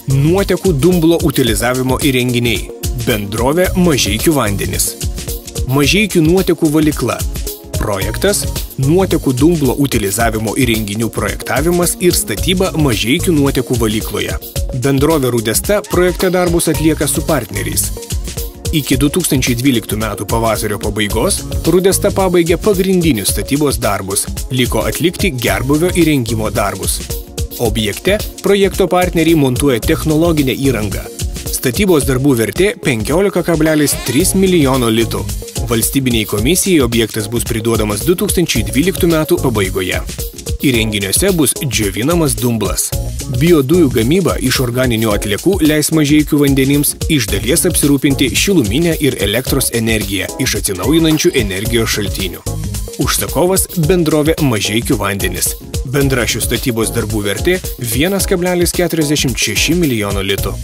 Nuotekų dumblo utilizavimo įrenginiai. Bendrovė Mažeikių vandenys. Mažeikių nuotekų valykla. Projektas – nuotekų dumblo utilizavimo įrenginių projektavimas ir statyba Mažeikių nuotekų valykloje. Bendrovė Rudesta projekte darbus atlieka su partneriais. Iki 2012 metų pavasario pabaigos Rudesta pabaigė pagrindinius statybos darbus, liko atlikti gerbūvio įrengimo darbus. Objekte projekto partneriai montuoja technologinę įrangą. Statybos darbų vertė 15,3 milijono litų. Valstybiniai komisijai objektas bus priduodamas 2012 metų pabaigoje. Įrenginiuose bus džiovinamas dumblas. Biodujų gamyba iš organinių atliekų leis Mažeikių vandenims iš dalies apsirūpinti šiluminę ir elektros energiją iš atsinaujinančių energijos šaltinių. Užsakovas bendrovė Mažeikių vandenys. Bendra šių statybos darbų vertė 1,46 milijono litų.